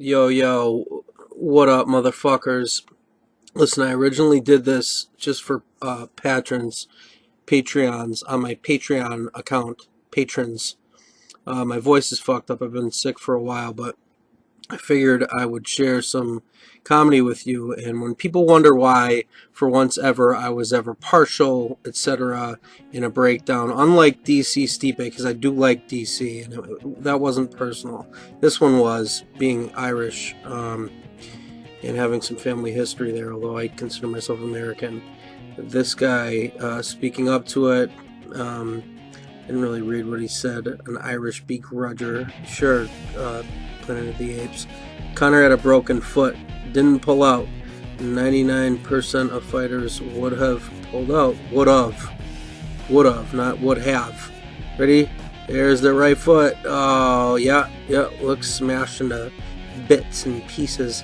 Yo, yo, what up, motherfuckers? Listen, I originally did this just for Patreons on my Patreon account. Patrons. My voice is fucked up. I've been sick for a while, but I figured I would share some comedy with you. And when people wonder why, for once ever, I was ever partial, etc., in a breakdown, unlike DC Stipe, because I do like DC, and that wasn't personal. This one was, being Irish, and having some family history there, although I consider myself American. This guy, speaking up to it, didn't really read what he said. An Irish begrudger. Sure, Planet of the Apes. Conor had a broken foot. Didn't pull out. 99% of fighters would have pulled out. Would have. Would have, not would have. Ready? There's the right foot. Oh, yeah. Looks smashed into bits and pieces.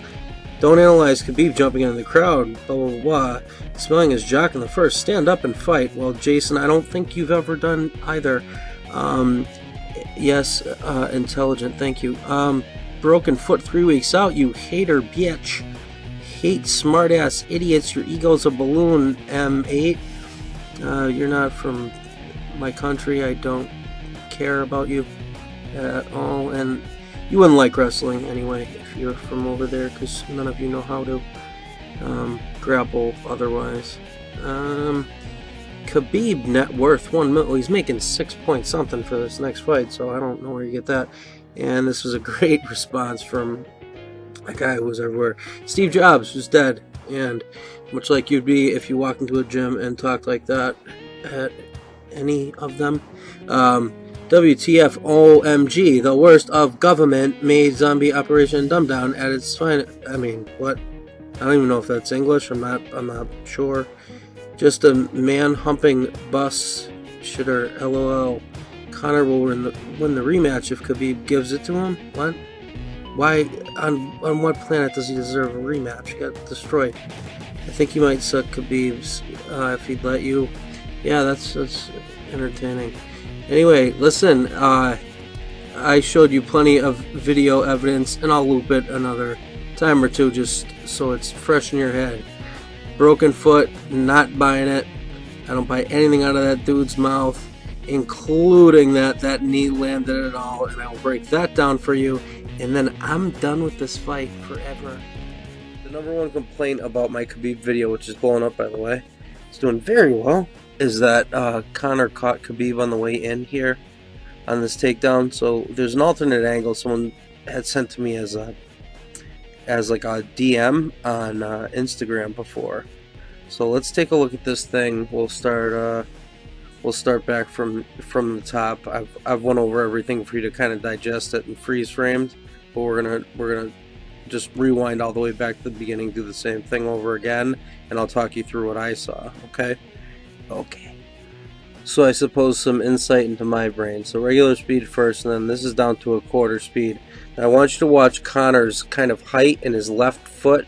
Don't analyze Khabib jumping into the crowd, blah, blah, blah, smelling his jock in the first. Stand up and fight. Well, Jason, I don't think you've ever done either. Yes, intelligent, thank you. Broken foot 3 weeks out, you hater bitch. Hate smartass idiots, your ego's a balloon, M8. You're not from my country, I don't care about you at all, and you wouldn't like wrestling anyway if you're from over there, because none of you know how to grapple otherwise. Khabib net worth 1 million. He's making 6 point something for this next fight, so I don't know where you get that. And this was a great response from a guy who was everywhere. Steve Jobs was dead, and much like you'd be if you walked into a gym and talked like that at any of them. WTF OMG, the worst of government made zombie Operation Dumbdown at its finest. I mean, what? I don't even know if that's English. I'm not sure. Just a man humping bus shitter. LOL. Conor will win the rematch if Khabib gives it to him. What? Why? On what planet does he deserve a rematch? He got destroyed. I think he might suck Khabib's if he'd let you. Yeah, that's entertaining. Anyway, listen, I showed you plenty of video evidence, and I'll loop it another time or two just so it's fresh in your head. Broken foot, not buying it. I don't buy anything out of that dude's mouth, including that knee landed at all, and I'll break that down for you, and then I'm done with this fight forever. The number one complaint about my Khabib video, which is blowing up by the way, it's doing very well, is that Conor caught Khabib on the way in here on this takedown. So there's an alternate angle someone had sent to me as like a DM on Instagram before. So let's take a look at this thing. We'll start back from the top. I've went over everything for you to kind of digest it and freeze framed, but we're gonna just rewind all the way back to the beginning, do the same thing over again, and I'll talk you through what I saw. Okay, so I suppose some insight into my brain. So regular speed first, and then this is down to a quarter speed. Now I want you to watch Conor's kind of height in his left foot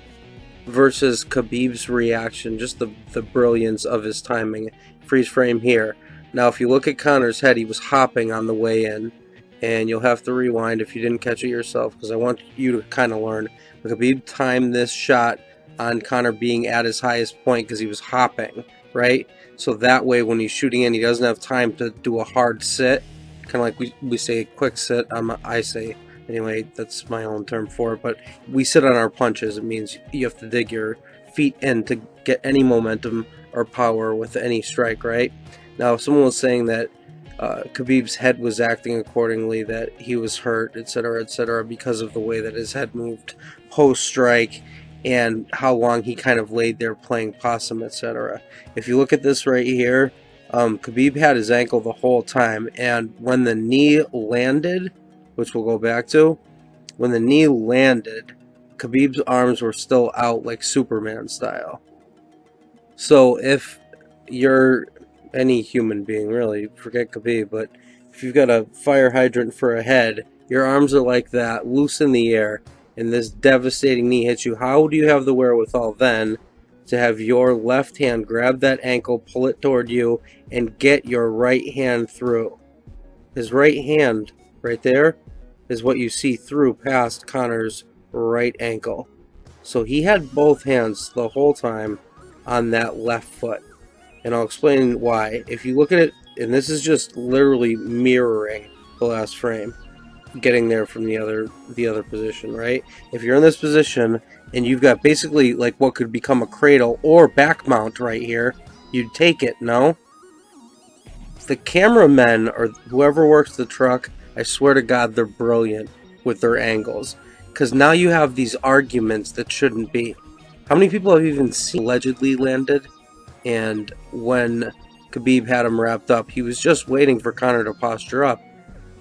versus Khabib's reaction, just the brilliance of his timing. Freeze frame here. Now if you look at Conor's head, he was hopping on the way in, and you'll have to rewind if you didn't catch it yourself, because I want you to kind of learn. Khabib timed this shot on Conor being at his highest point because he was hopping, right? So that way when he's shooting in, he doesn't have time to do a hard sit, kind of like we say a quick sit. I say, anyway, that's my own term for it, but we sit on our punches. It means you have to dig your feet in to get any momentum or power with any strike, right? Now, if someone was saying that Khabib's head was acting accordingly, that he was hurt, etc., because of the way that his head moved post-strike, and how long he kind of laid there playing possum, etc. If you look at this right here, Khabib had his ankle the whole time, and when the knee landed, which we'll go back to, when the knee landed, Khabib's arms were still out like Superman style. So if you're any human being, really, forget Khabib, but if you've got a fire hydrant for a head, your arms are like that, loose in the air, and this devastating knee hits you. How do you have the wherewithal then to have your left hand grab that ankle, pull it toward you, and get your right hand through? His right hand right there is what you see through past Conor's right ankle. So he had both hands the whole time on that left foot. And I'll explain why. If you look at it, and this is just literally mirroring the last frame, getting there from the other position, right? If you're in this position and you've got basically like what could become a cradle or back mount right here, you'd take it, no? The cameramen or whoever works the truck, I swear to God, they're brilliant with their angles. Because now you have these arguments that shouldn't be. How many people have even seen allegedly landed? And when Khabib had him wrapped up, he was just waiting for Conor to posture up.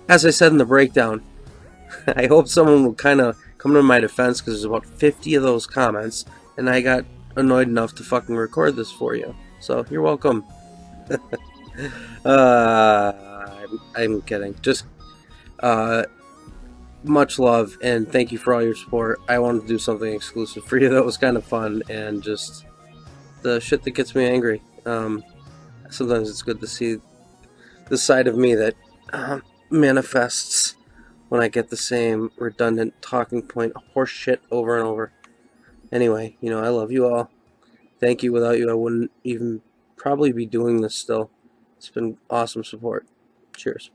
As I said in the breakdown, I hope someone will kind of come to my defense because there's about 50 of those comments, and I got annoyed enough to fucking record this for you. So you're welcome. I'm kidding. Just much love and thank you for all your support. I wanted to do something exclusive for you that was kind of fun and just the shit that gets me angry. Sometimes it's good to see the side of me that manifests when I get the same redundant talking point horse shit over and over. Anyway, I love you all. Thank you. Without you, I wouldn't even probably be doing this still. It's been awesome support. Cheers.